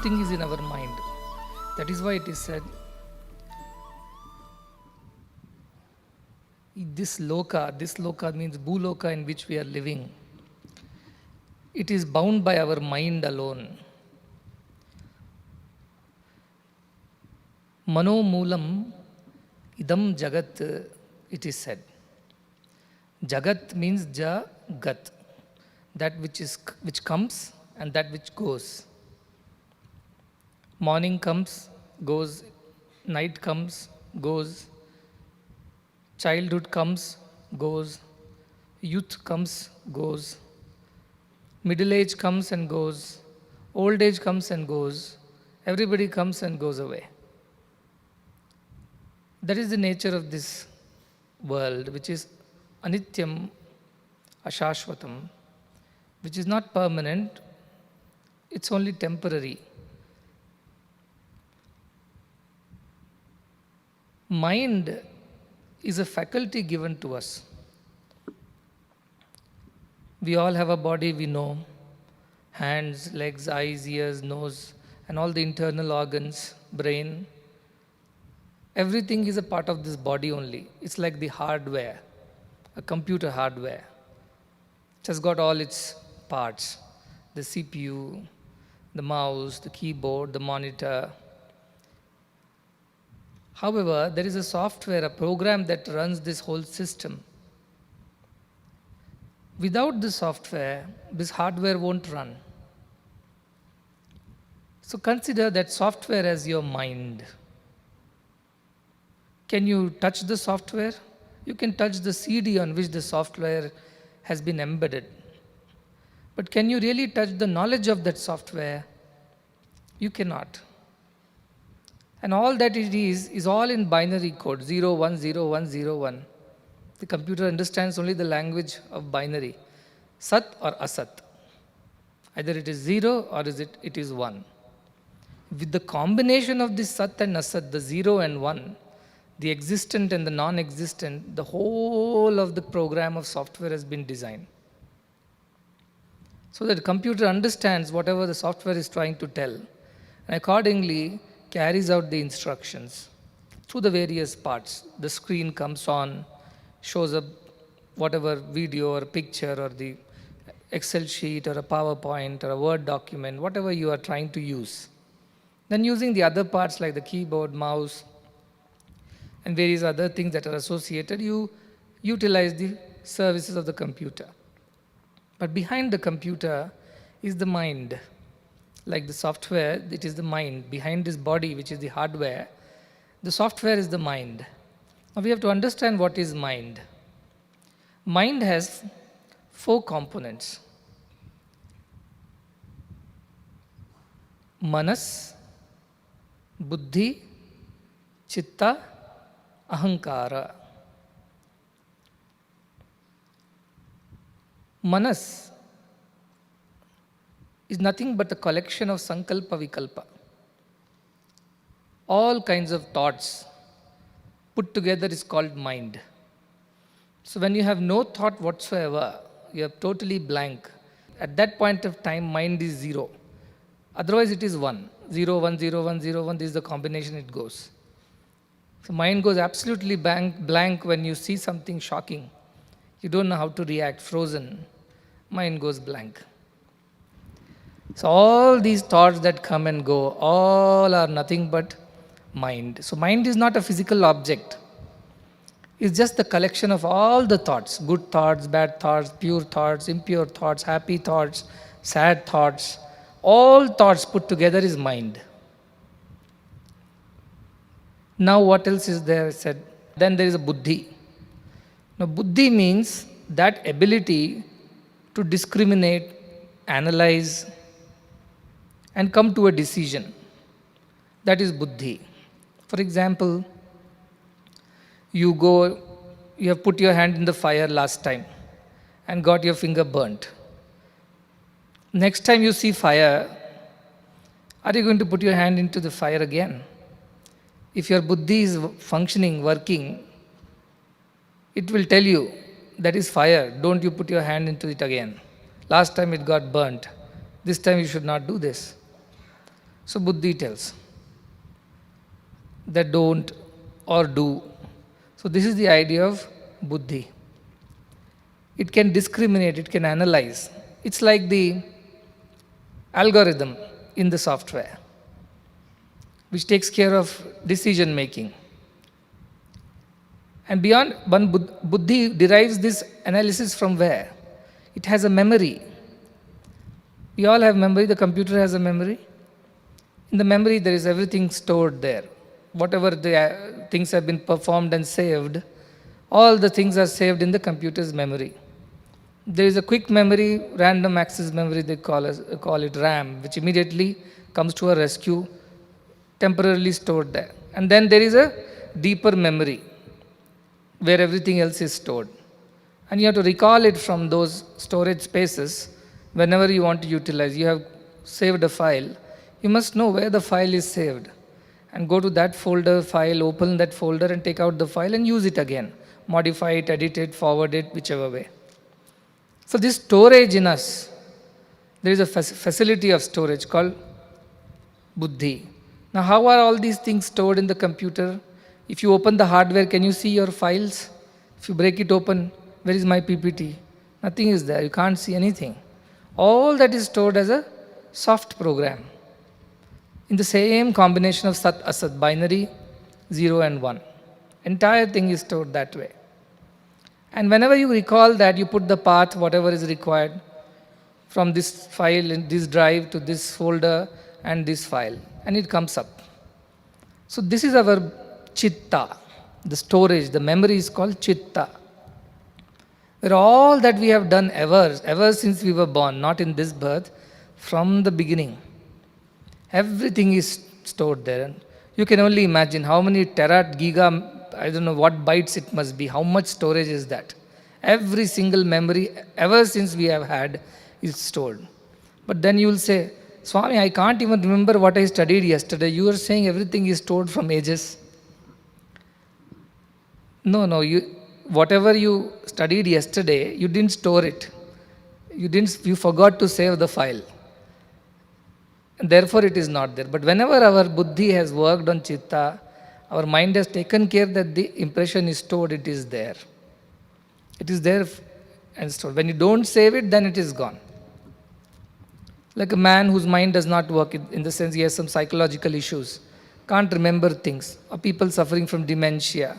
everything is in our mind. That is why it is said, this loka means bhuloka in which we are living. It is bound by our mind alone. Mano moolam idam jagat, it is said. Jagat means jagat, that which comes and that which goes. Morning comes, goes, night comes, goes, childhood comes, goes, youth comes, goes, middle age comes and goes, old age comes and goes, everybody comes and goes away. That is the nature of this world, which is anityam, ashashvatam, which is not permanent, it's only temporary. Mind is a faculty given to us. We all have a body, we know. Hands, legs, eyes, ears, nose, and all the internal organs, brain. Everything is a part of this body only. It's like the hardware, a computer hardware. It has got all its parts. The CPU, the mouse, the keyboard, the monitor. However, there is a software, a program that runs this whole system. Without the software, this hardware won't run. So consider that software as your mind. Can you touch the software? You can touch the CD on which the software has been embedded. But can you really touch the knowledge of that software? You cannot. And all that it is all in binary code, 0, 1, 0, 1, 0, 1. The computer understands only the language of binary, Sat or Asat. Either it is 0 or it is 1. With the combination of this Sat and Asat, the 0 and 1, the existent and the non-existent, the whole of the program of software has been designed. So that the computer understands whatever the software is trying to tell, and accordingly carries out the instructions through the various parts. The screen comes on, shows up whatever video or picture or the Excel sheet or a PowerPoint or a Word document, whatever you are trying to use. Then using the other parts like the keyboard, mouse, and various other things that are associated, you utilize the services of the computer. But behind the computer is the mind. Like the software, it is the mind. Behind this body, which is the hardware, the software is the mind. Now we have to understand what is mind. Mind has 4 components. Manas, Buddhi, Chitta, Ahankara. Manas is nothing but a collection of sankalpa vikalpa. All kinds of thoughts put together is called mind. So when you have no thought whatsoever, you are totally blank. At that point of time, mind is 0. Otherwise it is 1. 0, 1, 0, 1, 0, 1, this is the combination it goes. So mind goes absolutely blank when you see something shocking. You don't know how to react, frozen. Mind goes blank. So all these thoughts that come and go, all are nothing but mind. So mind is not a physical object. It's just the collection of all the thoughts, good thoughts, bad thoughts, pure thoughts, impure thoughts, happy thoughts, sad thoughts. All thoughts put together is mind. Now what else is there said? Then there is a buddhi. Now buddhi means that ability to discriminate, analyze, and come to a decision. That is buddhi. For example, you have put your hand in the fire last time and got your finger burnt. Next time you see fire, are you going to put your hand into the fire again? If your buddhi is functioning, working, it will tell you, that is fire, don't you put your hand into it again. Last time it got burnt, this time you should not do this. So buddhi tells that don't or do. So this is the idea of buddhi. It can discriminate, it can analyze. It's like the algorithm in the software, which takes care of decision making. And beyond, one buddhi derives this analysis from where? It has a memory. We all have memory, the computer has a memory. In the memory, there is everything stored there. Whatever the things have been performed and saved, all the things are saved in the computer's memory. There is a quick memory, random access memory, they call it RAM, which immediately comes to a rescue, temporarily stored there. And then there is a deeper memory, where everything else is stored. And you have to recall it from those storage spaces whenever you want to utilize. You have saved a file, you must know where the file is saved. And go to that folder, file, open that folder and take out the file and use it again. Modify it, edit it, forward it, whichever way. So this storage in us, there is a facility of storage called buddhi. Now how are all these things stored in the computer? If you open the hardware, can you see your files? If you break it open, where is my PPT? Nothing is there, you can't see anything. All that is stored as a soft program in the same combination of Sat Asat, binary, 0 and 1. Entire thing is stored that way. And whenever you recall that, you put the path, whatever is required, from this file in this drive to this folder and this file, and it comes up. So this is our chitta, the storage, the memory is called chitta. Where all that we have done ever since we were born, not in this birth, from the beginning, everything is stored there. You can only imagine how many tera, giga, I don't know what bytes it must be, how much storage is that. Every single memory ever since we have had is stored. But then you will say, Swami, I can't even remember what I studied yesterday. You are saying everything is stored from ages. No, whatever you studied yesterday, you didn't store it. You forgot to save the file. And therefore it is not there. But whenever our buddhi has worked on chitta, our mind has taken care that the impression is stored, it is there. It is there and stored. When you don't save it, then it is gone. Like a man whose mind does not work, in the sense he has some psychological issues, can't remember things, or people suffering from dementia,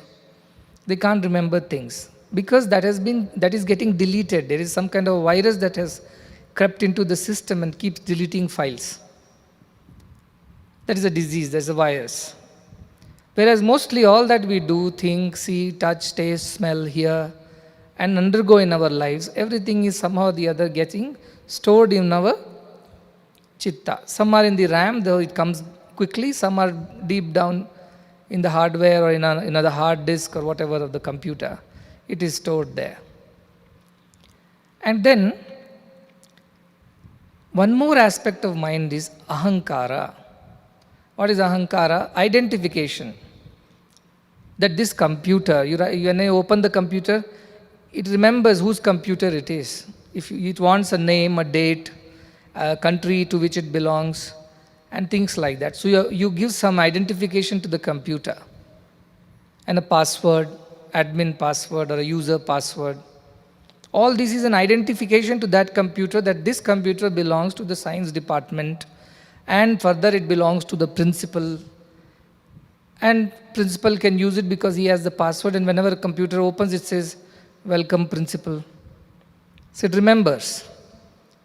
they can't remember things because that is getting deleted. There is some kind of virus that has crept into the system and keeps deleting files. That is a disease, that's a virus. Whereas mostly all that we do, think, see, touch, taste, smell, hear, and undergo in our lives, everything is somehow or the other getting stored in our chitta. Some are in the RAM, though it comes quickly, some are deep down in the hardware or in another hard disk or whatever of the computer. It is stored there. And then, one more aspect of mind is ahankara. What is ahankara? Identification. That this computer, when you open the computer, it remembers whose computer it is. If it wants a name, a date, a country to which it belongs, and things like that. So you give some identification to the computer, and a password, admin password or a user password. All this is an identification to that computer, that this computer belongs to the science department, and further it belongs to the principal. And principal can use it because he has the password, and whenever a computer opens, it says, welcome principal. So it remembers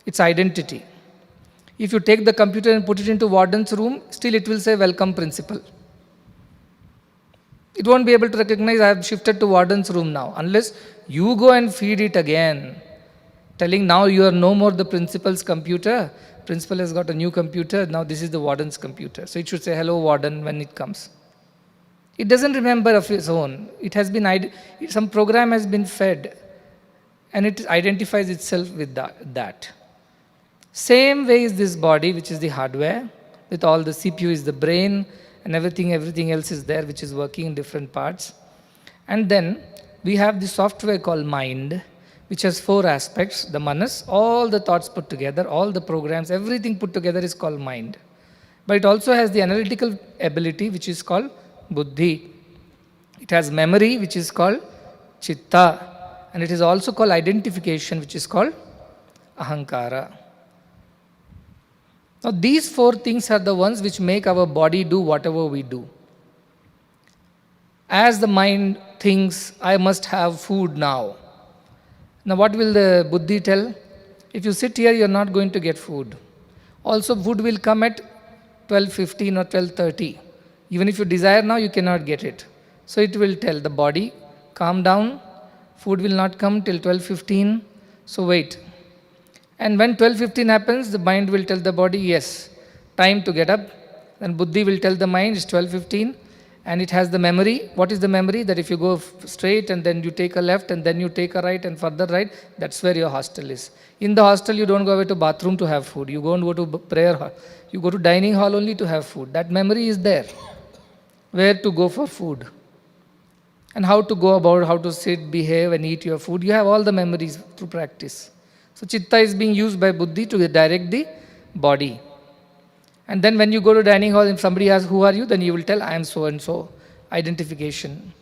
its identity. If you take the computer and put it into warden's room, still it will say welcome principal. It won't be able to recognize I have shifted to warden's room now, unless you go and feed it again, telling now you are no more the principal's computer. Principal has got a new computer, now this is the warden's computer. So it should say hello warden when it comes. It doesn't remember of its own. It has been, some program has been fed, and it identifies itself with that. Same way is this body, which is the hardware, with all the CPU is the brain, and everything else is there, which is working in different parts. And then we have the software called mind, which has 4 aspects. The manas, all the thoughts put together, all the programs, everything put together is called mind. But it also has the analytical ability, which is called buddhi. It has memory, which is called chitta. And it is also called identification, which is called ahankara. Now, these four things are the ones which make our body do whatever we do. As the mind thinks, I must have food now. Now, what will the buddhi tell? If you sit here, you are not going to get food. Also, food will come at 12:15 or 12:30. Even if you desire now, you cannot get it. So it will tell the body, calm down, food will not come till 12:15, so wait. And when 12:15 happens, the mind will tell the body, yes, time to get up. Then buddhi will tell the mind, it's 12:15, and it has the memory. What is the memory? That if you go straight and then you take a left and then you take a right and further right, that's where your hostel is. In the hostel, you don't go away to bathroom to have food. You don't go to prayer hall. You go to dining hall only to have food. That memory is there. Where to go for food. And how to go about, how to sit, behave and eat your food. You have all the memories through practice. So chitta is being used by buddhi to direct the body. And then when you go to dining hall and somebody asks, who are you? Then you will tell, I am so and so. Identification.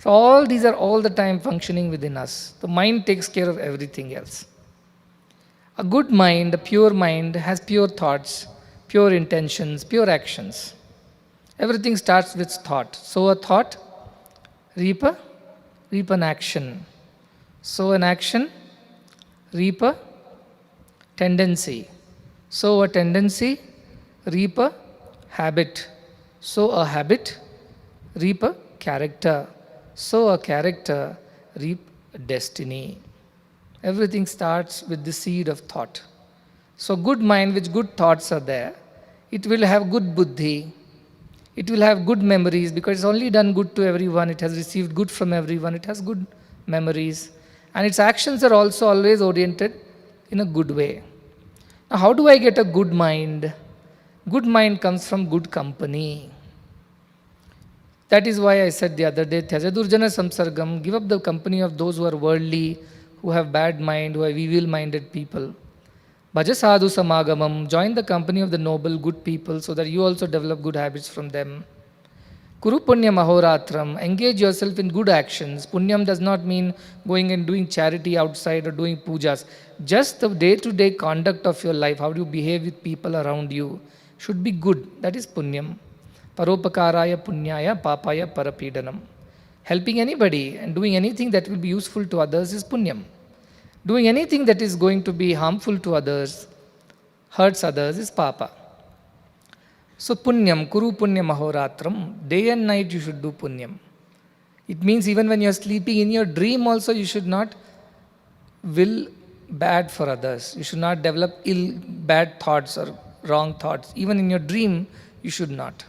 So all these are all the time functioning within us. The mind takes care of everything else. A good mind, a pure mind, has pure thoughts, pure intentions, pure actions. Everything starts with thought. Sow a thought, reap an action. Sow an action, reap a tendency. Sow a tendency, reap a habit. Sow a habit, reap a character. Sow a character, reap a destiny. Everything starts with the seed of thought. So good mind, which good thoughts are there, it will have good buddhi. It will have good memories because it's only done good to everyone. It has received good from everyone. It has good memories. And its actions are also always oriented in a good way. Now, how do I get a good mind? Good mind comes from good company. That is why I said the other day, Tyajadurjana samsargam, give up the company of those who are worldly, who have bad mind, who are evil-minded people. Bhaja sadhu samagamam, join the company of the noble, good people so that you also develop good habits from them. Kuru punyam ahoratram, engage yourself in good actions. Punyam does not mean going and doing charity outside or doing pujas. Just the day-to-day conduct of your life, how do you behave with people around you, should be good. That is punyam. Paropakaraya punyaya papaya parapidanam. Helping anybody and doing anything that will be useful to others is punyam. Doing anything that is going to be harmful to others, hurts others, is papa. So punyam, kuru punyam ahoratram, day and night you should do punyam. It means even when you are sleeping in your dream also you should not will bad for others. You should not develop bad thoughts or wrong thoughts. Even in your dream you should not.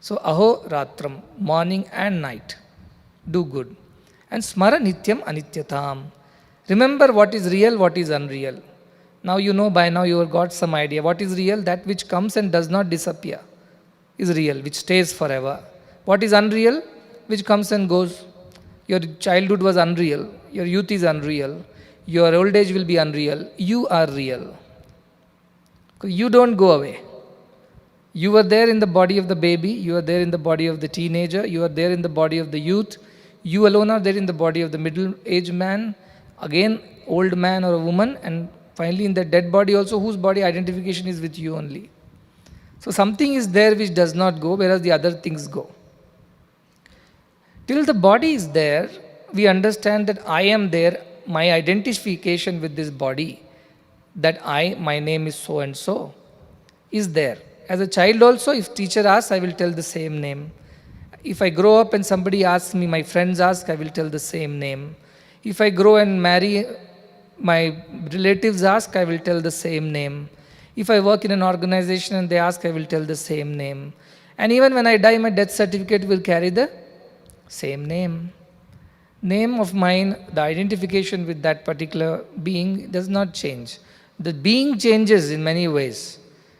So ahoratram, morning and night, do good. And smara nityam anityatam. Remember what is real, what is unreal. Now you know, by now you have got some idea. What is real? That which comes and does not disappear is real, which stays forever. What is unreal? Which comes and goes. Your childhood was unreal. Your youth is unreal. Your old age will be unreal. You are real. You don't go away. You were there in the body of the baby. You are there in the body of the teenager. You are there in the body of the youth. You alone are there in the body of the middle-aged man. Again, old man or a woman. And finally in the dead body also, whose body identification is with you only. So something is there which does not go, whereas the other things go. Till the body is there, we understand that I am there, my identification with this body, that my name is so and so, is there. As a child also, if teacher asks, I will tell the same name. If I grow up and somebody asks me, my friends ask, I will tell the same name. If I grow and marry, my relatives ask, I will tell the same name. If I work in an organization and they ask, I will tell the same name. And even when I die, my death certificate will carry the same name. Name of mine, the identification with that particular being does not change. The being changes in many ways.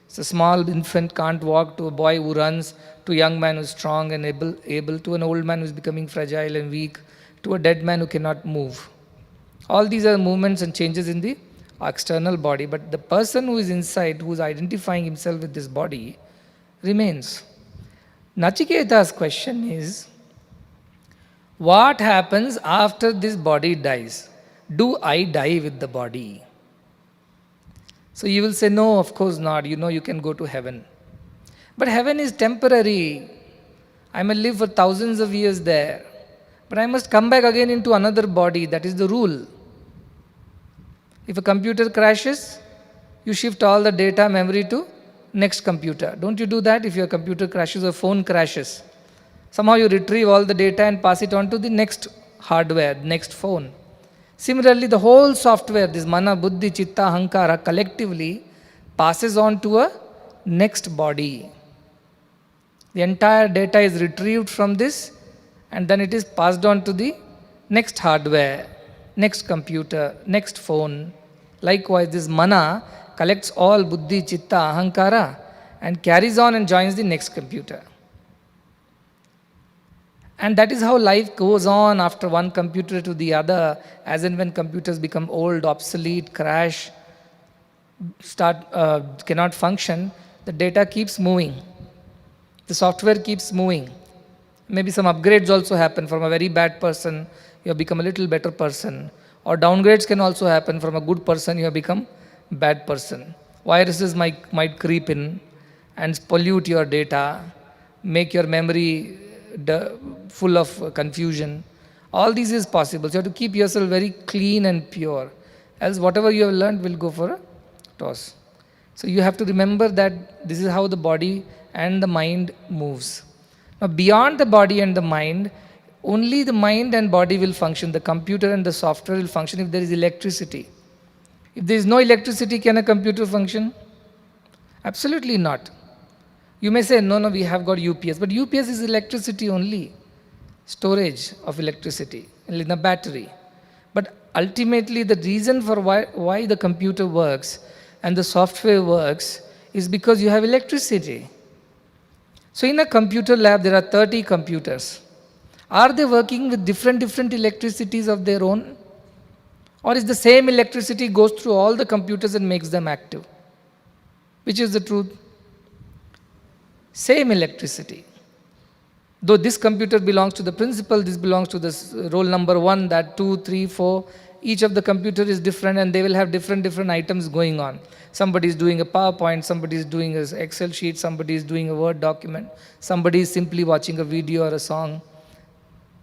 So a small infant can't walk, to a boy who runs, to a young man who is strong and able, to an old man who is becoming fragile and weak, to a dead man who cannot move. All these are movements and changes in the external body, but the person who is inside, who is identifying himself with this body, remains. Nachiketa's question is, what happens after this body dies? Do I die with the body? So you will say, no, of course not. You know you can go to heaven. But heaven is temporary. I may live for thousands of years there. But I must come back again into another body. That is the rule. If a computer crashes, you shift all the data memory to next computer. Don't you do that if your computer crashes or phone crashes? Somehow you retrieve all the data and pass it on to the next hardware, next phone. Similarly, the whole software, this mana, buddhi, chitta, ahankara, collectively passes on to a next body. The entire data is retrieved from this and then it is passed on to the next hardware, next computer, next phone. Likewise, this mana collects all buddhi, chitta, ahankara and carries on and joins the next computer. And that is how life goes on after one computer to the other, as and when computers become old, obsolete, crash, cannot function, the data keeps moving. The software keeps moving. Maybe some upgrades also happen. From a very bad person, you have become a little better person. Or downgrades can also happen. From a good person, you have become bad person. Viruses might creep in and pollute your data, make your memory full of confusion. All this is possible. So you have to keep yourself very clean and pure. Else whatever you have learned will go for a toss. So you have to remember that this is how the body and the mind moves. Now beyond the body and the mind, only the mind and body will function. The computer and the software will function if there is electricity. If there is no electricity, can a computer function? Absolutely not. You may say, no, we have got UPS. But UPS is electricity only. Storage of electricity in a battery. But ultimately, the reason for why the computer works and the software works is because you have electricity. So in a computer lab, there are 30 computers. Are they working with different electricities of their own? Or is the same electricity goes through all the computers and makes them active? Which is the truth? Same electricity. Though this computer belongs to the principal, this belongs to this roll number 1, that 2, 3, 4. Each of the computer is different and they will have different items going on. Somebody is doing a PowerPoint, somebody is doing an Excel sheet, somebody is doing a Word document, somebody is simply watching a video or a song.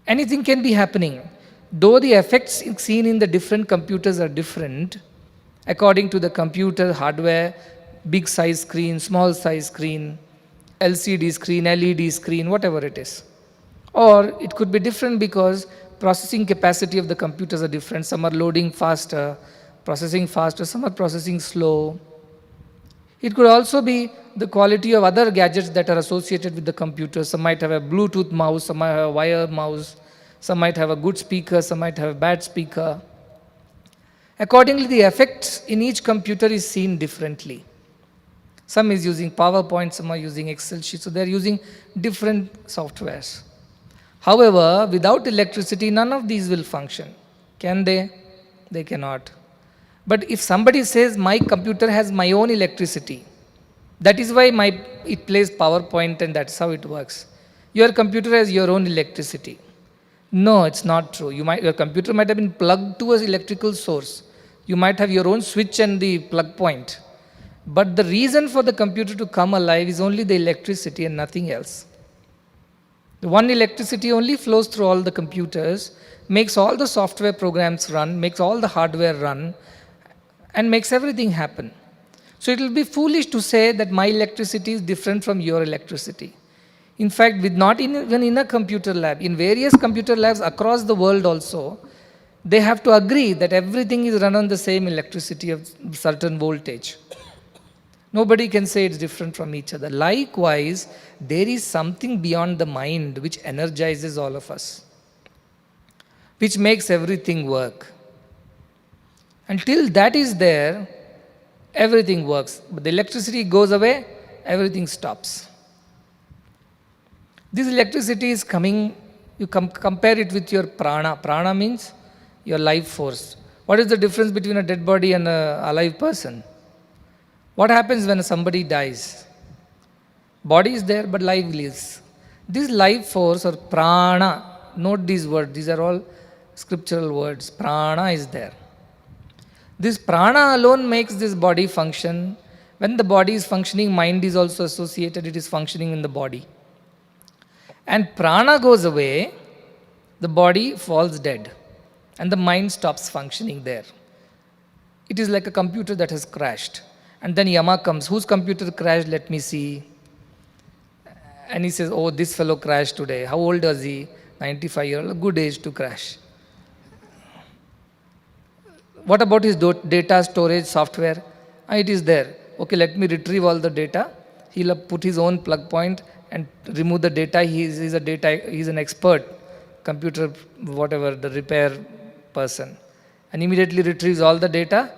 Anything can be happening. Though the effects seen in the different computers are different, according to the computer hardware, big size screen, small size screen, LCD screen, LED screen, whatever it is. Or it could be different because processing capacity of the computers are different. Some are loading faster, processing faster, some are processing slow. It could also be the quality of other gadgets that are associated with the computer. Some might have a Bluetooth mouse, some might have a wire mouse, some might have a good speaker, some might have a bad speaker. Accordingly, the effects in each computer is seen differently. Some is using PowerPoint, some are using Excel sheets, so they are using different softwares. However, without electricity, none of these will function. Can they? They cannot. But if somebody says, my computer has my own electricity, that is why it plays PowerPoint and that's how it works. Your computer has your own electricity. No, it's not true. Your computer might have been plugged to an electrical source. You might have your own switch and the plug point. But the reason for the computer to come alive is only the electricity and nothing else. The one electricity only flows through all the computers, makes all the software programs run, makes all the hardware run, and makes everything happen. So it will be foolish to say that my electricity is different from your electricity. In fact, even in a computer lab, in various computer labs across the world also, they have to agree that everything is run on the same electricity of certain voltage. Nobody can say it's different from each other. Likewise, there is something beyond the mind which energizes all of us, which makes everything work. Until that is there, everything works. But the electricity goes away, everything stops. This electricity is coming, you compare it with your prana. Prana means your life force. What is the difference between a dead body and an alive person? What happens when somebody dies? Body is there, but life lives. This life force or prana, note these words, these are all scriptural words. Prana is there. This prana alone makes this body function. When the body is functioning, mind is also associated, it is functioning in the body. And prana goes away, the body falls dead, and the mind stops functioning there. It is like a computer that has crashed. And then Yama comes, whose computer crashed? Let me see. And he says, oh, this fellow crashed today. How old was he? 95-year-old, good age to crash. What about his data storage software? It is there. Okay, let me retrieve all the data. He'll put his own plug point and remove the data. He's an expert, computer, whatever, the repair person. And immediately retrieves all the data,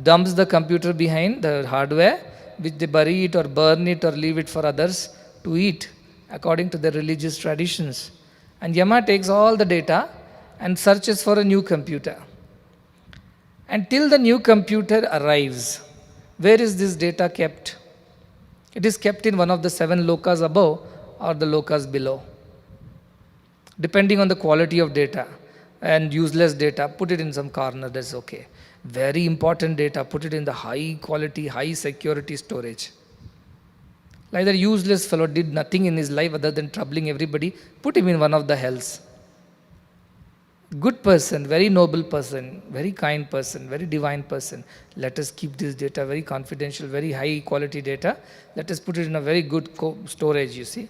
dumps the computer behind the hardware, which they bury it or burn it or leave it for others to eat according to their religious traditions. And Yama takes all the data and searches for a new computer. Until the new computer arrives, where is this data kept? It is kept in one of the 7 lokas above or the lokas below. Depending on the quality of data and useless data, put it in some corner, that's okay. Very important data, put it in the high quality, high security storage. Like that useless fellow did nothing in his life other than troubling everybody, put him in one of the hells. Good person, very noble person, very kind person, very divine person. Let us keep this data very confidential, very high quality data. Let us put it in a very good storage, you see,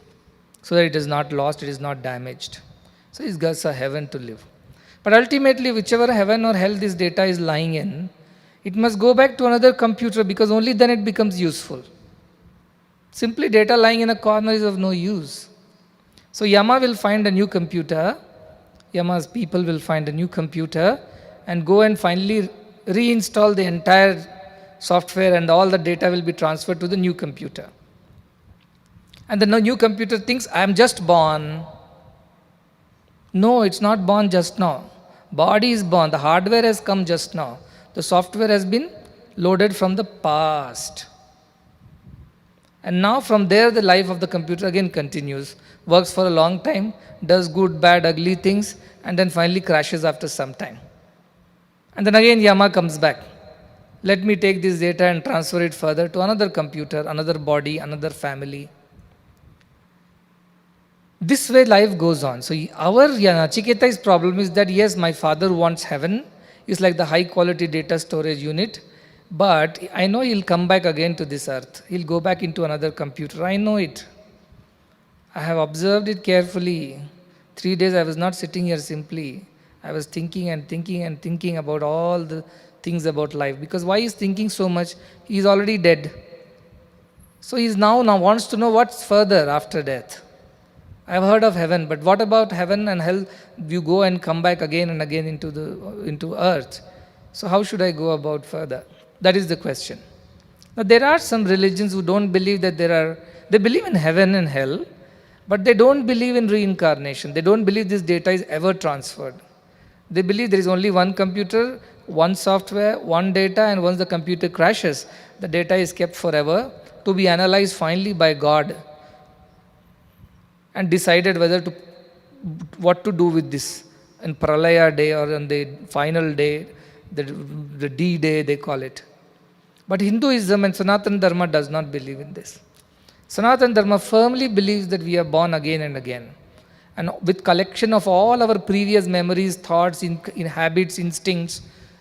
so that it is not lost, it is not damaged. So it gives a heaven to live. But ultimately, whichever heaven or hell this data is lying in, it must go back to another computer because only then it becomes useful. Simply data lying in a corner is of no use. So Yama will find a new computer. Yama's people will find a new computer and go and finally reinstall the entire software, and all the data will be transferred to the new computer. And the new computer thinks, I am just born. No, it's not born just now. Body is born. The hardware has come just now. The software has been loaded from the past. And now from there the life of the computer again continues. Works for a long time, does good, bad, ugly things, and then finally crashes after some time. And then again Yama comes back. Let me take this data and transfer it further to another computer, another body, another family. This way life goes on. So our Nachiketa's problem is that yes, my father wants heaven. It's like the high quality data storage unit. But I know he'll come back again to this earth. He'll go back into another computer. I know it. I have observed it carefully. 3 days I was not sitting here simply. I was thinking and thinking and thinking about all the things about life. Because why is thinking so much? He is already dead. So he now wants to know what's further after death. I have heard of heaven, but what about heaven and hell? You go and come back again and again into earth. So how should I go about further? That is the question. Now there are some religions who don't believe that they believe in heaven and hell, but they don't believe in reincarnation. They don't believe this data is ever transferred. They believe there is only one computer, one software, one data, and once the computer crashes, the data is kept forever to be analyzed finally by God and decided what to do with this in Pralaya day or on the final day, the D-Day they call it. But Hinduism and Sanatana Dharma does not believe in this. Sanatana Dharma firmly believes that we are born again and again. And with collection of all our previous memories, thoughts, in habits, instincts,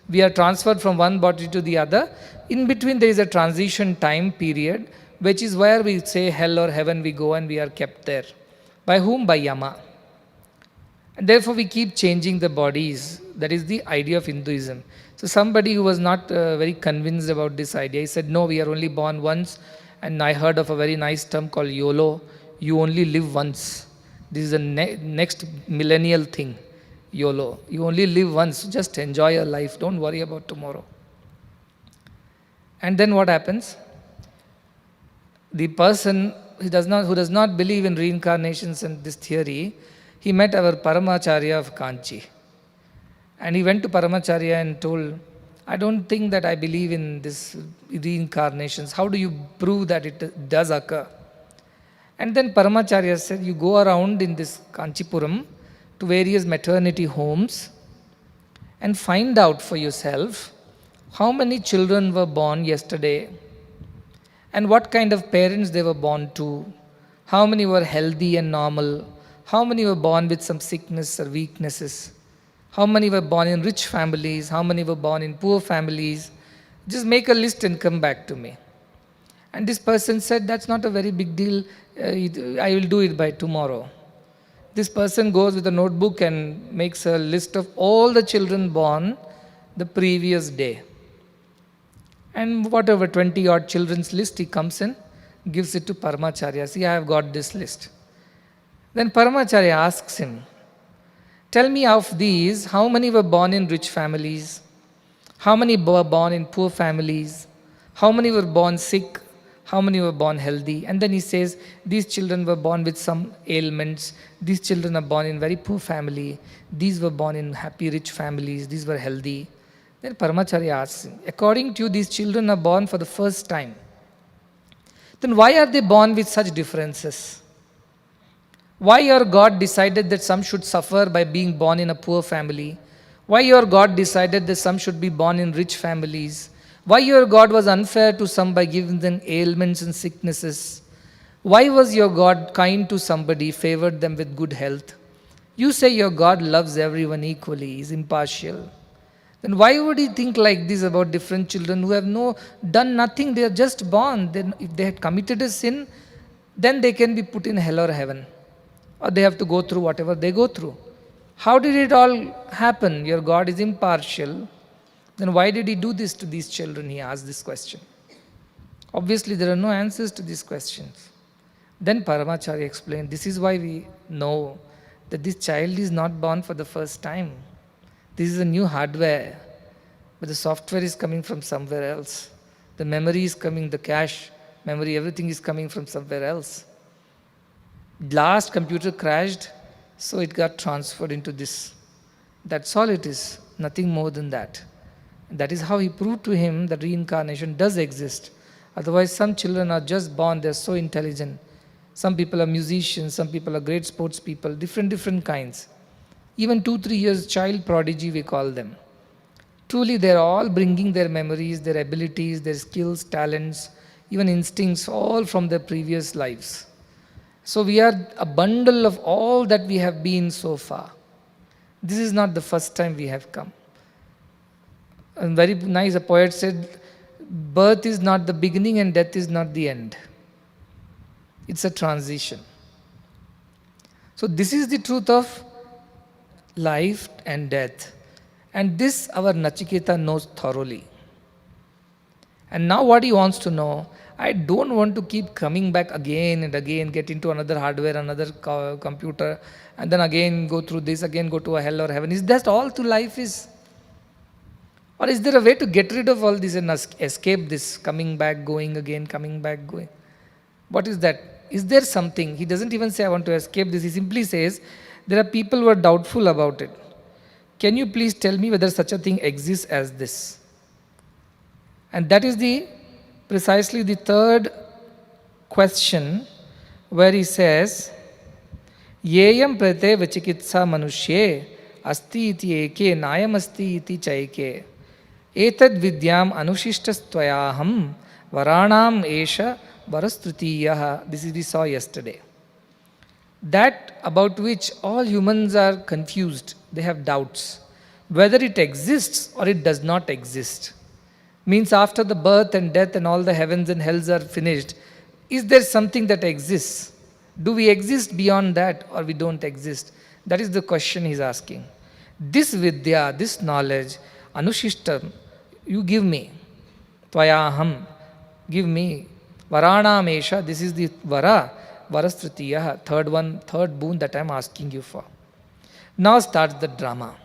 we are transferred from one body to the other. In between there is a transition time period, which is where we say hell or heaven we go and we are kept there. By whom? By Yama. And therefore we keep changing the bodies. That is the idea of Hinduism. So somebody who was not very convinced about this idea, he said, no, we are only born once. And I heard of a very nice term called YOLO. You only live once. This is the next millennial thing. YOLO. You only live once. Just enjoy your life. Don't worry about tomorrow. And then what happens? The person who does not believe in reincarnations and this theory, he met our Paramacharya of Kanchi. And he went to Paramacharya and told, I don't think that I believe in this reincarnations. How do you prove that it does occur? And then Paramacharya said, you go around in this Kanchipuram to various maternity homes and find out for yourself how many children were born yesterday and what kind of parents they were born to, how many were healthy and normal, how many were born with some sickness or weaknesses, how many were born in rich families, how many were born in poor families. Just make a list and come back to me. And this person said, that's not a very big deal. I will do it by tomorrow. This person goes with a notebook and makes a list of all the children born the previous day. And whatever 20 odd children's list, he comes in, gives it to Paramacharya. See, I have got this list. Then Paramacharya asks him, tell me of these, how many were born in rich families? How many were born in poor families? How many were born sick? How many were born healthy? And then he says, these children were born with some ailments. These children are born in very poor family. These were born in happy, rich families. These were healthy. Then Paramacharya asks him, according to you, these children are born for the first time. Then why are they born with such differences? Why your God decided that some should suffer by being born in a poor family? Why your God decided that some should be born in rich families? Why your God was unfair to some by giving them ailments and sicknesses? Why was your God kind to somebody, favored them with good health? You say your God loves everyone equally, is impartial. Then why would he think like this about different children who have done nothing, they are just born. Then if they had committed a sin, then they can be put in hell or heaven. Or they have to go through whatever they go through. How did it all happen? Your God is impartial. Then why did he do this to these children? He asked this question. Obviously, there are no answers to these questions. Then Paramacharya explained, this is why we know that this child is not born for the first time. This is a new hardware, but the software is coming from somewhere else. The memory is coming, the cache, memory, everything is coming from somewhere else. Last computer crashed, so it got transferred into this. That's all it is, nothing more than that. That is how he proved to him that reincarnation does exist. Otherwise, some children are just born, they're so intelligent. Some people are musicians, some people are great sports people, different kinds. Even 2-3 years child prodigy, we call them. Truly, they're all bringing their memories, their abilities, their skills, talents, even instincts, all from their previous lives. So we are a bundle of all that we have been so far. This is not the first time we have come. And very nice, a poet said, birth is not the beginning and death is not the end. It's a transition. So this is the truth of life and death. And this our Nachiketa knows thoroughly. And now what he wants to know, I don't want to keep coming back again and again, get into another hardware, another computer, and then again go through this, again go to a hell or heaven. Is that all to life is? Or is there a way to get rid of all this and escape this coming back, going again, coming back, going? What is that? Is there something? He doesn't even say, I want to escape this. He simply says, there are people who are doubtful about it. Can you please tell me whether such a thing exists as this? And that is precisely the third question, where he says, Yeyam prate vachikitsa manushye asti iti eke nayam asti iti chaike etad vidyam anushishtastvayaham varanam esha varastrutiyaha. This is we saw yesterday. That about which all humans are confused, they have doubts, whether it exists or it does not exist. Means after the birth and death and all the heavens and hells are finished, is there something that exists? Do we exist beyond that or we don't exist? That is the question he's asking. This vidya, this knowledge, anushishtam, you give me. Tvayaham, give me. Varanamesha, this is the vara. Varastrutiya, third boon that I am asking you for. Now starts the drama.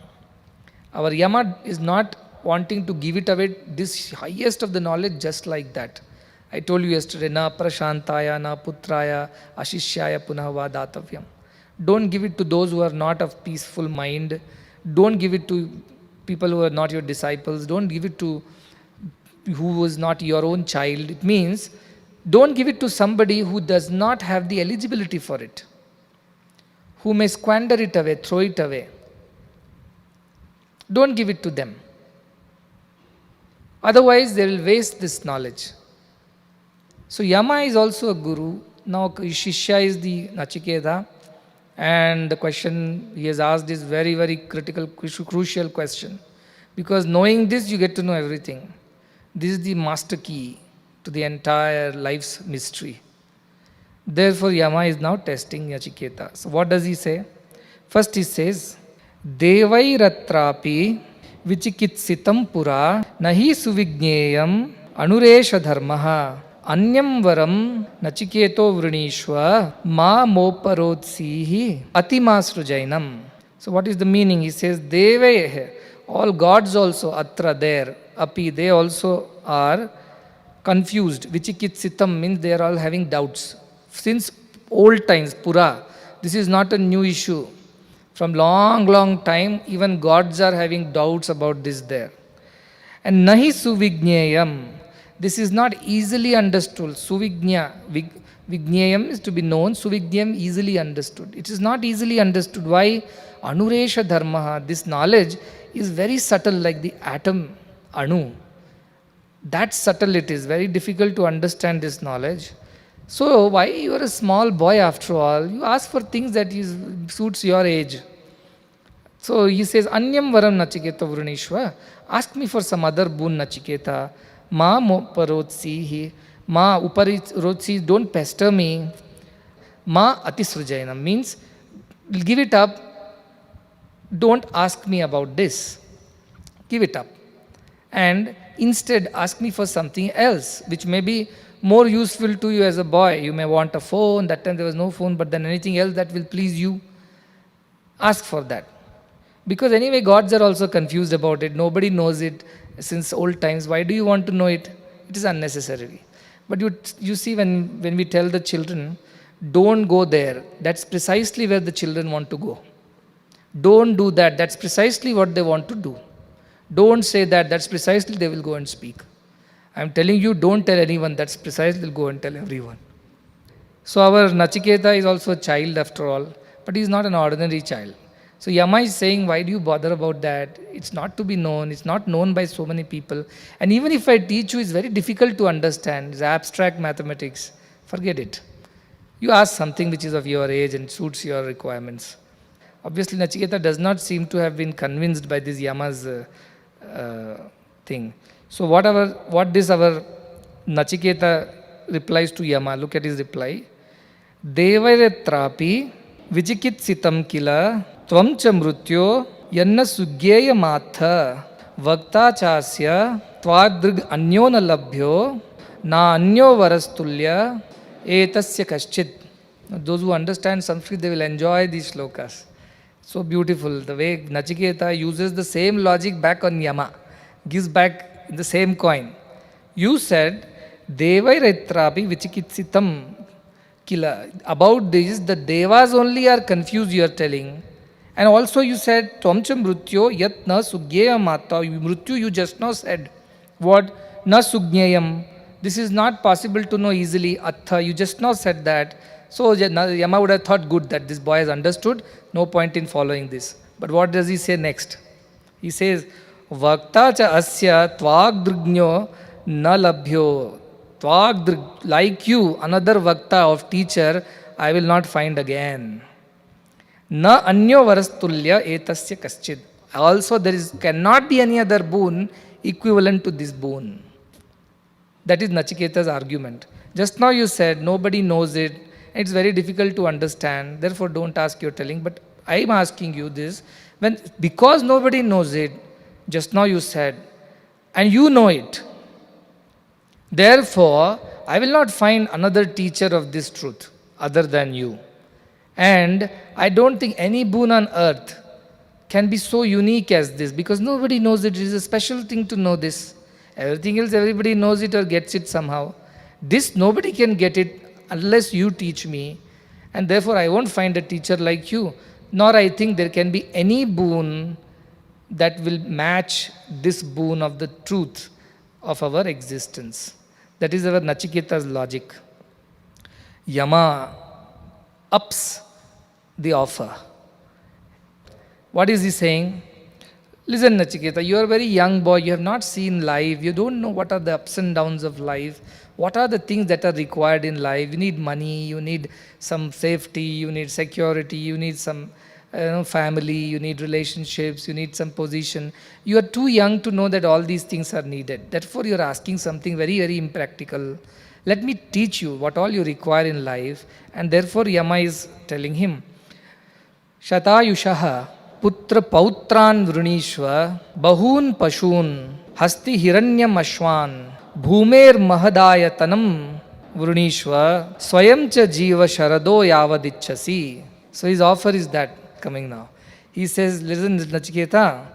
Our Yama is not wanting to give it away, this highest of the knowledge, just like that. I told you yesterday, na prashantaya, na putraya, ashishyaya punava datavyam. Don't give it to those who are not of peaceful mind. Don't give it to people who are not your disciples. Don't give it to who is not your own child. It means Don't give it to somebody who does not have the eligibility for it, who may squander it away, throw it away. Don't give it to them. Otherwise, they will waste this knowledge. So, Yama is also a guru. Now, Shishya is the Nachiketa. And the question he has asked is very, very critical, crucial question. Because knowing this, you get to know everything. This is the master key to the entire life's mystery. Therefore, Yama is now testing Nachiketa. So, what does he say? First, he says, Devairatrapi vichikitsitam pura nahi suvigneyam anuresha dharmaha anyam varam nachiketo vrinishva ma moparotsihi atimasrujainam. So, what is the meaning? He says, Deve, all gods also, atra there, api, they also are confused. Vichikitsitam means they are all having doubts. Since old times, Pura, this is not a new issue. From long, long time, even gods are having doubts about this there. And nahi suvigneyam, this is not easily understood. Suvignya, vigneyam is to be known, suvigneyam easily understood. It is not easily understood. Why? Anuresha dharmaha, this knowledge is very subtle, like the atom, anu. That subtle it is, very difficult to understand this knowledge. So, why you are a small boy after all? You ask for things that suits your age. So, he says, Anyam varam nachiketa vrunishva. Ask me for some other boon, Nachiketa. Ma moparotsi, ma uparotsi, don't pester me. Ma atisrujainam means, give it up. Don't ask me about this. Give it up. And instead, ask me for something else, which may be more useful to you as a boy. You may want a phone. That time there was no phone, but then anything else that will please you, ask for that. Because anyway, gods are also confused about it. Nobody knows it since old times. Why do you want to know it? It is unnecessary. But you see, when we tell the children, don't go there, that's precisely where the children want to go. Don't do that, that's precisely what they want to do. Don't say that, that's precisely they will go and speak. I'm telling you, don't tell anyone, that's precisely they'll go and tell everyone. So our Nachiketa is also a child after all, but he's not an ordinary child. So Yama is saying, why do you bother about that? It's not to be known, it's not known by so many people. And even if I teach you, it's very difficult to understand. It's abstract mathematics. Forget it. You ask something which is of your age and suits your requirements. Obviously, Nachiketa does not seem to have been convinced by this Yama's thing. So what this our Nachiketa replies to Yama, look at his reply. Devairetrapi vichikitsitam kila tvam cha mrutyo yanna sugyeya matha vakta chasya tvadrig anyo na labhyo na anyo varastulya etasya kaschit. Those who understand Sanskrit, they will enjoy these shlokas. So beautiful, the way Nachiketa uses the same logic back on Yama, gives back in the same coin. You said, Devairetrapi vichikitsitam kila. About this, the Devas only are confused, you are telling. And also you said, Tvamcha mrutyo yat na sugyeya mata. Mrutyu you just now said. What? Na sugyeyam. This is not possible to know easily. Atha, you just now said that. So Yama would have thought, good, that this boy has understood, no point in following this. But what does he say next? He says, Vakta cha asya tvagdrignyo na labhyo. Tvagdrig, like you, another Vakta of teacher, I will not find again. Na anyo varastulya etasya kaschid. Also there cannot be any other boon equivalent to this boon. That is Nachiketa's argument. Just now you said, nobody knows it. It's very difficult to understand, therefore don't ask your telling. But I am asking you this, because nobody knows it, just now you said, and you know it. Therefore, I will not find another teacher of this truth other than you. And I don't think any boon on earth can be so unique as this, because nobody knows it. It is a special thing to know this. Everything else, everybody knows it or gets it somehow. This, nobody can get it unless you teach me, and therefore I won't find a teacher like you, nor I think there can be any boon that will match this boon of the truth of our existence. That is our Nachiketa's logic. Yama ups the offer. What is he saying? Listen, Nachiketa, you are a very young boy. You have not seen life. You don't know what are the ups and downs of life. What are the things that are required in life? You need money. You need some safety. You need security. You need some family. You need relationships. You need some position. You are too young to know that all these things are needed. Therefore, you are asking something very, very impractical. Let me teach you what all you require in life. And therefore, Yama is telling him, Shatayushaha putra pautran vrunishva bahun pashun hasti hiranyam ashwan bhumer mahadayatanam vrunishva swayam cha jiva sharado yavadichasi. So his offer is that coming now. He says, listen, Nachiketa,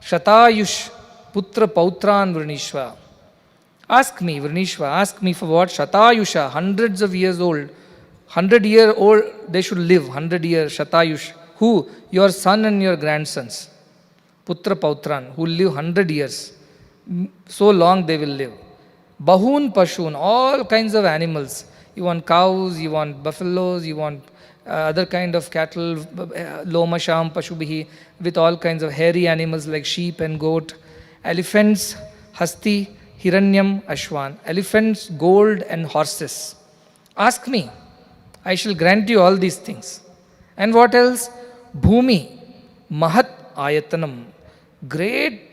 Shatayush putra pautran vrunishva. Ask me, Vrunishva, ask me for what? Shatayusha, hundreds of years old. 100-year-old, they should live, 100 years, Shatayush. Who? Your son and your grandsons. Putra Pautran, who live 100 years. So long they will live. Bahun Pashun, all kinds of animals. You want cows, you want buffaloes, you want other kind of cattle, Lomasham, Pashubihi, with all kinds of hairy animals like sheep and goat. Elephants, Hasti, Hiranyam, Ashwan. Elephants, gold and horses. Ask me. I shall grant you all these things. And what else? Bhumi, Mahat Ayatanam. Great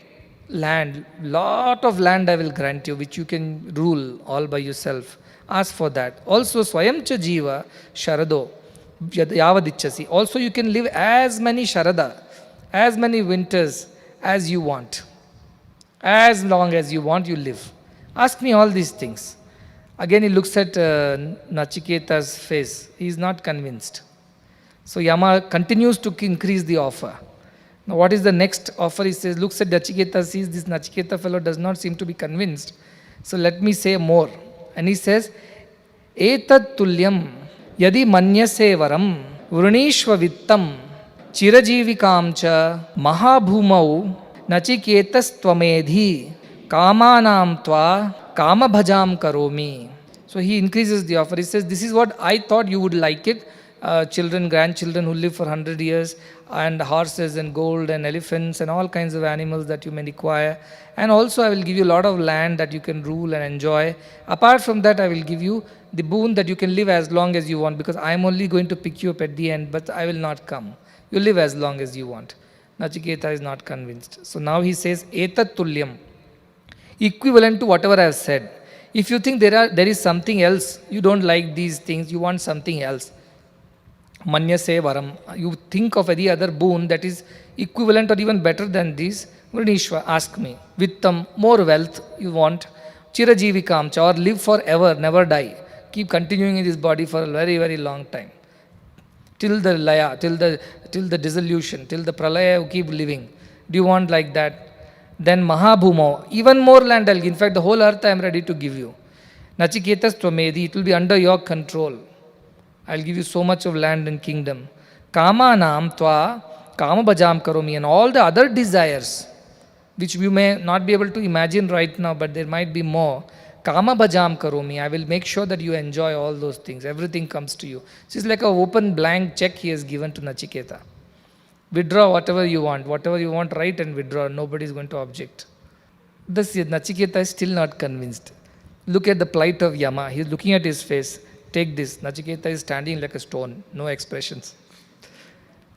land, lot of land I will grant you, which you can rule all by yourself. Ask for that. Also, Swayamcha Jiva, Sharado, Yavadichasi. Also, you can live as many Sharada, as many winters as you want. As long as you want, you live. Ask me all these things. Again, he looks at Nachiketa's face. He is not convinced. So Yama continues to increase the offer. Now, what is the next offer? He says, looks at Nachiketa, sees this Nachiketa fellow does not seem to be convinced. So let me say more. And he says, Etat tulyam yadi manyase varam vrunishva vittam chirajivikam cha mahabhumau Nachiketas tvamedhi kamanam tva kamabhajam karomi. So he increases the offer. He says, this is what I thought you would like it. Children, grandchildren who live for 100 years, and horses and gold and elephants and all kinds of animals that you may require. And also I will give you a lot of land that you can rule and enjoy. Apart from that, I will give you the boon that you can live as long as you want, because I am only going to pick you up at the end, but I will not come. You live as long as you want. Nachiketa is not convinced. So now he says, Etat tulyam, equivalent to whatever I have said. If you think there is something else, you don't like these things, you want something else. Manyase varam, you think of any other boon that is equivalent or even better than this, Vrunishva, ask me. Vittam, more wealth you want. Chirajivikamcha, or live forever, never die. Keep continuing in this body for a very, very long time. Till the laya, till the dissolution, till the pralaya, you keep living. Do you want like that? Then Mahabhumo, even more land I'll give. In fact, the whole earth I am ready to give you. Nachiketas Tvamedhi, it will be under your control. I'll give you so much of land and kingdom. Kamanam Tva Kamabhajam Karomi, and all the other desires, which you may not be able to imagine right now, but there might be more. Kamabhajam Karomi, I will make sure that you enjoy all those things. Everything comes to you. It's like an open blank check he has given to Nachiketa. Withdraw whatever you want, write and withdraw. Nobody is going to object. Thus, Nachiketa is still not convinced. Look at the plight of Yama. He is looking at his face. Take this. Nachiketa is standing like a stone, no expressions.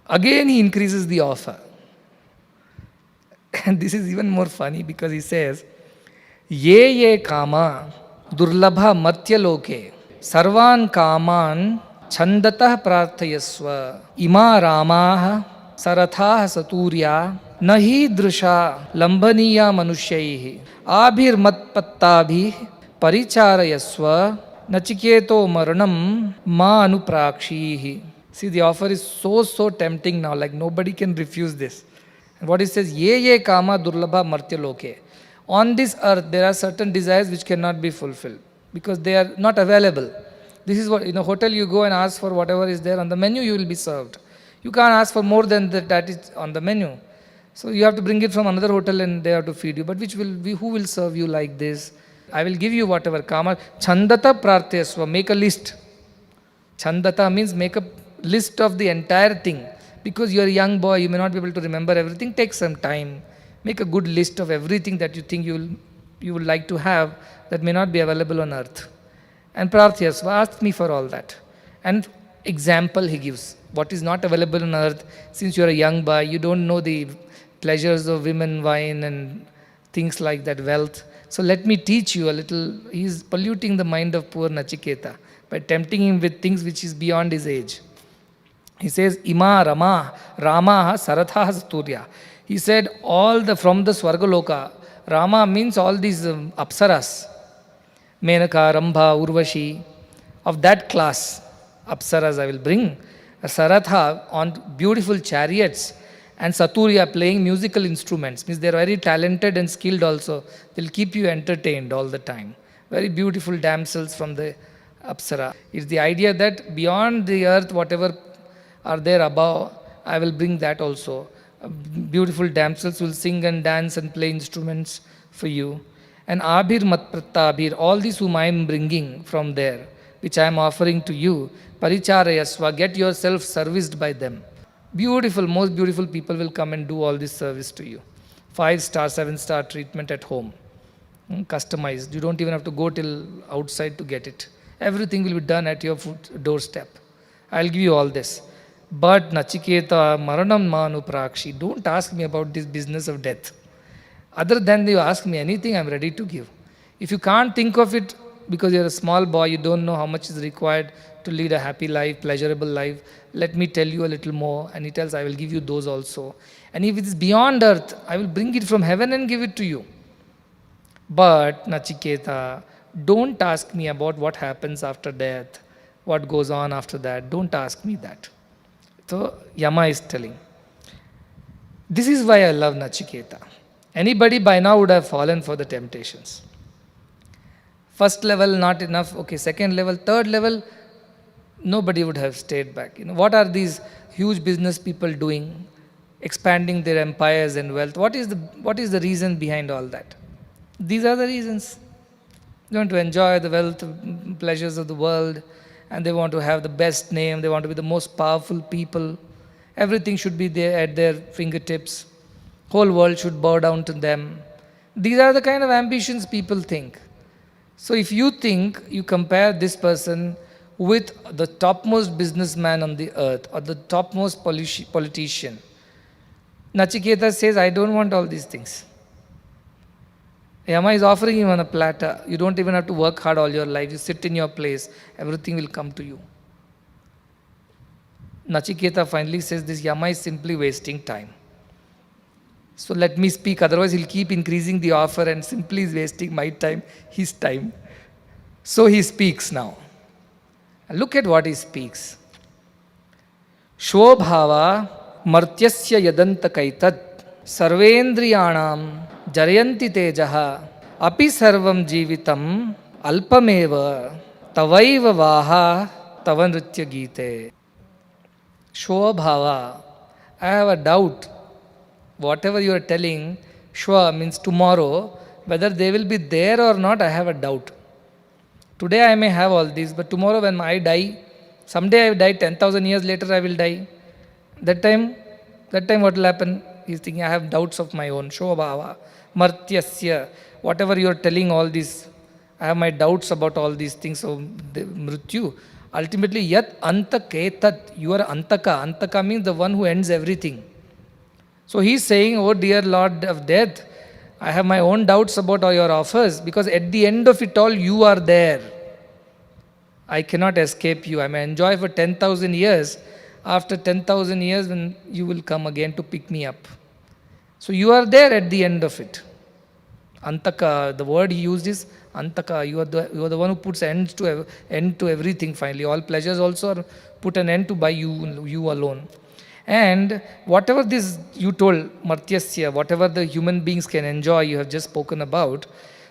Again, he increases the offer. And this is even more funny because he says, Ye kama durlabha matya loke sarvan kaman chandatah prarthayasva ima ramaha saratha saturya nahi drusha lambaniya manushyaih abhir matpattabhi paricharayasva nachiketo maranam ma anuprakshihi. See, the offer is so tempting now, like nobody can refuse this. And what it says, ye kama durlabha martya loke. On this earth, there are certain desires which cannot be fulfilled because they are not available. This is what, in a hotel you go and ask for whatever is there on the menu, you will be served. You can't ask for more than that is on the menu. So you have to bring it from another hotel and they have to feed you. But who will serve you like this? I will give you whatever. Kama. Chandata prarthasva. Make a list. Chandata means make a list of the entire thing. Because you are a young boy, you may not be able to remember everything. Take some time. Make a good list of everything that you think you would like to have that may not be available on earth. And prarthyasva, ask me for all that. And example he gives. What is not available on earth, since you are a young boy, you don't know the pleasures of women, wine, and things like that, wealth. So let me teach you a little. He is polluting the mind of poor Nachiketa by tempting him with things which is beyond his age. He says, Ima Rama Saratha Saturya. He said, from the Swargaloka, Rama means all these apsaras, Menaka, Rambha, Urvashi, of that class, apsaras I will bring. Saratha on beautiful chariots, and Saturya playing musical instruments. Means they are very talented and skilled also. They'll keep you entertained all the time. Very beautiful damsels from the apsara. It's the idea that beyond the earth, whatever are there above, I will bring that also. Beautiful damsels will sing and dance and play instruments for you. And Abhir Matpratabhir, all these whom I am bringing from there, which I am offering to you, Paricharayasva, get yourself serviced by them. Beautiful, most beautiful people will come and do all this service to you. 5-star, 7-star treatment at home. Customized. You don't even have to go till outside to get it. Everything will be done at your doorstep. I'll give you all this. But Nachiketa, Maranam Manu Prakshi, don't ask me about this business of death. Other than you ask me anything, I'm ready to give. If you can't think of it because you're a small boy, you don't know how much is required to lead a happy life, pleasurable life, let me tell you a little more. And he tells, I will give you those also. And if it is beyond earth, I will bring it from heaven and give it to you. But Nachiketa, don't ask me about what happens after death, what goes on after that. Don't ask me that. So Yama is telling. This is why I love Nachiketa. Anybody by now would have fallen for the temptations. First level, not enough. Okay, second level, third level, nobody would have stayed back. What are these huge business people doing? Expanding their empires and wealth. What is the reason behind all that? These are the reasons. They want to enjoy the wealth, pleasures of the world, and they want to have the best name. They want to be the most powerful people. Everything should be there at their fingertips. Whole world should bow down to them. These are the kind of ambitions people think. So if you think, you compare this person with the topmost businessman on the earth or the topmost politician, Nachiketa says, I don't want all these things. Yama is offering him on a platter. You don't even have to work hard all your life. You sit in your place. Everything will come to you. Nachiketa finally says, this Yama is simply wasting time. So let me speak, otherwise he'll keep increasing the offer and simply is wasting my time, his time. So he speaks now. And look at what he speaks. Shobhava martyasya yadanta kaitat sarvendriyanam jarayanti tejaha api sarvam jivitam alpameva tavaiva vaha tavanritya gite. Shobhava, I have a doubt. Whatever you are telling, Shwa means tomorrow, whether they will be there or not, I have a doubt. Today I may have all these, but tomorrow when I die, someday I will die, 10,000 years later I will die. That time what will happen? He's thinking, I have doubts of my own. Shobhava, martyasya, whatever you are telling all this, I have my doubts about all these things. So, mrityu, ultimately, yat antaketat, you are antaka. Antaka means the one who ends everything. So he's saying, oh dear Lord of death, I have my own doubts about all your offers, because at the end of it all, you are there. I cannot escape you. I may enjoy for 10,000 years. After 10,000 years, when you will come again to pick me up. So you are there at the end of it. Antaka, the word he used is Antaka. You are the one who puts end to everything finally. All pleasures also are put an end to by you alone. And whatever this you told, Martyasya, whatever the human beings can enjoy, you have just spoken about,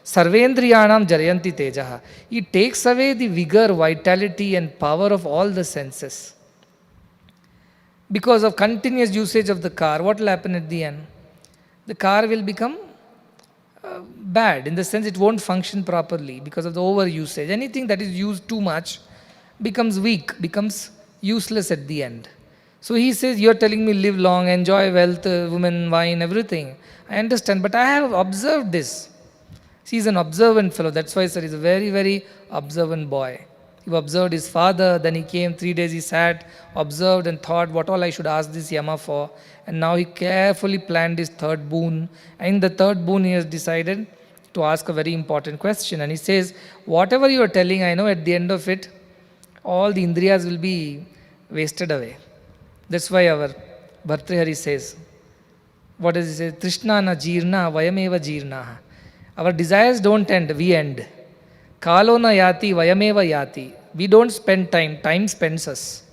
Sarvendriyanam jarayanti tejaha. It takes away the vigor, vitality and power of all the senses. Because of continuous usage of the car, what will happen at the end? The car will become bad in the sense it won't function properly because of the overusage. Anything that is used too much becomes weak, becomes useless at the end. So he says, you're telling me live long, enjoy wealth, women, wine, everything. I understand, but I have observed this. He's an observant fellow. That's why, sir, he's a very, very observant boy. He observed his father, then he came 3 days, he sat, observed and thought what all I should ask this Yama for. And now he carefully planned his third boon. And in the third boon, he has decided to ask a very important question. And he says, whatever you are telling, I know at the end of it, all the indriyas will be wasted away. That's why our Bhartrihari says, what does he say? Trishna na jirna vayameva jirna. Our desires don't end, we end. Kalo na yati vayameva yati. We don't spend time, time spends us.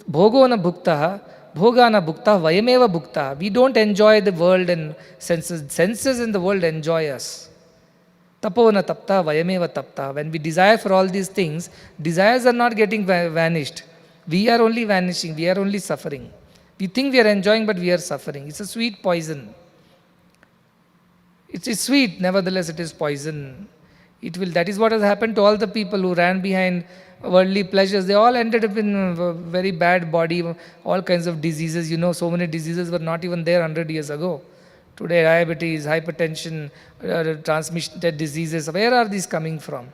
Bhogo na bhuktaha, bhoga na bhukta, vayameva bhukta. We don't enjoy the world and senses. Senses in the world enjoy us. Tapo na tapta, vayameva tapta. When we desire for all these things, desires are not getting vanished. We are only vanishing, we are only suffering. We think we are enjoying, but we are suffering. It's a sweet poison. It is sweet, nevertheless it is poison. That is what has happened to all the people who ran behind worldly pleasures. They all ended up in a very bad body, all kinds of diseases. So many diseases were not even there 100 years ago. Today, diabetes, hypertension, transmitted diseases. Where are these coming from?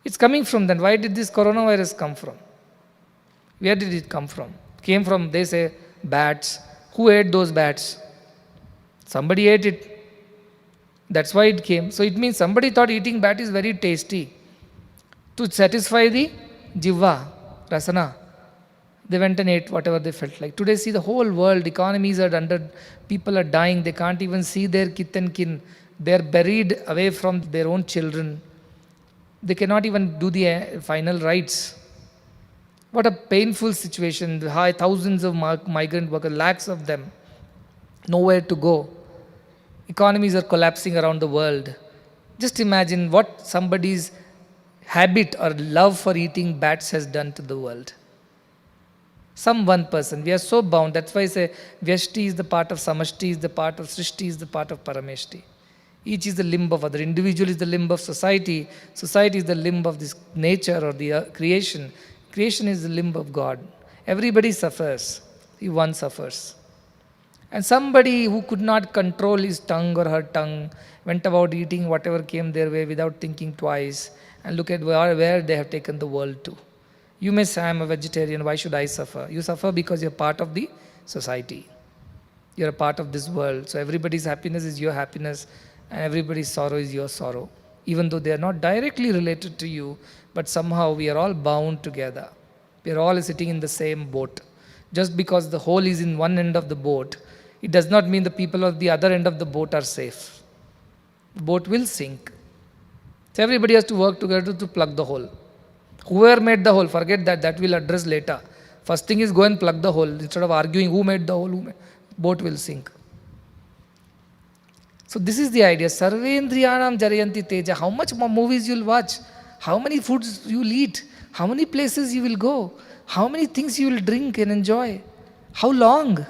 It's coming from then. Why did this coronavirus come from? Where did it come from? It came from, they say, bats. Who ate those bats? Somebody ate it. That's why it came. So it means somebody thought eating bat is very tasty. To satisfy the jivva, rasana, they went and ate whatever they felt like. Today, see the whole world, economies are under, people are dying. They can't even see their kith and kin. They're buried away from their own children. They cannot even do the final rites. What a painful situation. Thousands of migrant workers, lakhs of them, nowhere to go. Economies are collapsing around the world. Just imagine what somebody's habit or love for eating bats has done to the world. Some one person. We are so bound. That's why I say Vyashti is the part of Samashti, is the part of Srishti, is the part of Parameshti. Each is the limb of other. Individual is the limb of society. Society is the limb of this nature or the creation. Creation is the limb of God. Everybody suffers. One suffers. And somebody who could not control his tongue or her tongue went about eating whatever came their way without thinking twice. And look at where they have taken the world to. You may say, I am a vegetarian, why should I suffer? You suffer because you're part of the society. You're a part of this world. So everybody's happiness is your happiness and everybody's sorrow is your sorrow. Even though they are not directly related to you, but somehow we are all bound together. We are all sitting in the same boat. Just because the hole is in one end of the boat, it does not mean the people of the other end of the boat are safe. The boat will sink. So everybody has to work together to plug the hole. Whoever made the hole, forget that, that we'll address later. First thing is go and plug the hole. Instead of arguing who made the hole, boat will sink. So this is the idea. Sarvendriyanam jarayanti teja. How much more movies you'll watch? How many foods you'll eat? How many places you will go? How many things you will drink and enjoy? How long?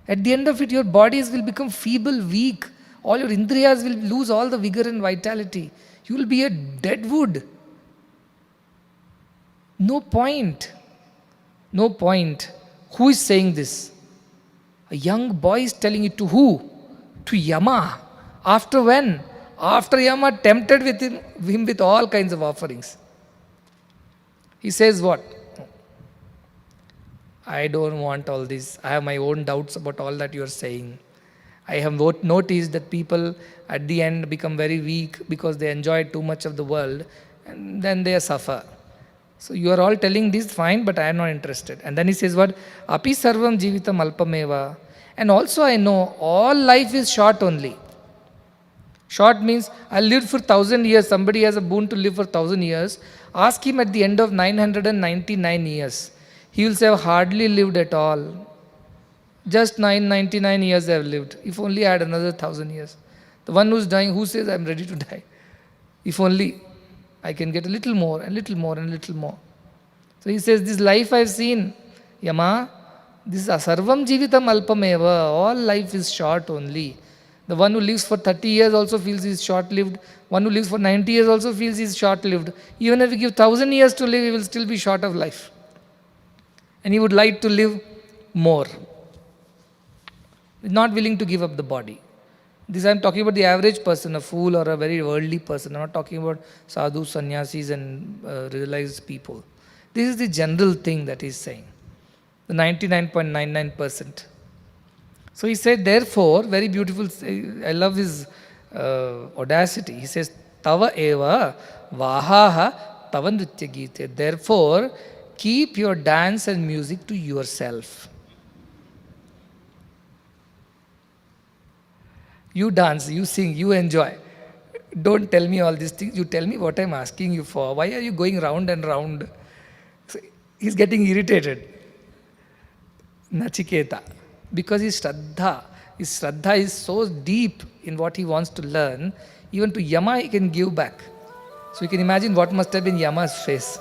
At the end of it, your bodies will become feeble, weak. All your indriyas will lose all the vigor and vitality. You will be a dead wood. No point. No point. Who is saying this? A young boy is telling it to who? To Yama. After when? After Yama tempted him with all kinds of offerings. He says what? I don't want all this. I have my own doubts about all that you are saying. I have noticed that people at the end become very weak because they enjoy too much of the world and then they suffer. So you are all telling this, fine, but I am not interested. And then he says what? Api sarvam jivitam alpameva. And also I know all life is short only. Short means I lived for 1,000 years. Somebody has a boon to live for 1,000 years. Ask him at the end of 999 years. He will say, I've hardly lived at all. Just 999 years I have lived. If only I had another 1,000 years. The one who's dying, who says I'm ready to die? If only I can get a little more and little more and little more. So he says, this life I've seen, Yama, this sarvam jivitam alpameva, all life is short only. The one who lives for 30 years also feels he's short lived. One who lives for 90 years also feels he's short lived. Even if we give 1,000 years to live, he will still be short of life. And he would like to live more. He's not willing to give up the body. This I'm talking about the average person, a fool or a very worldly person. I'm not talking about sadhus, sannyasis, and realized people. This is the general thing that he's saying. The 99.99%. So he said, therefore, very beautiful, I love his audacity. He says, Tava eva vahaha tava nritya gite. Therefore, keep your dance and music to yourself. You dance, you sing, you enjoy. Don't tell me all these things. You tell me what I'm asking you for. Why are you going round and round? So he's getting irritated. Nachiketa. Because his Shraddha is so deep in what he wants to learn, even to Yama he can give back. So you can imagine what must have been Yama's face.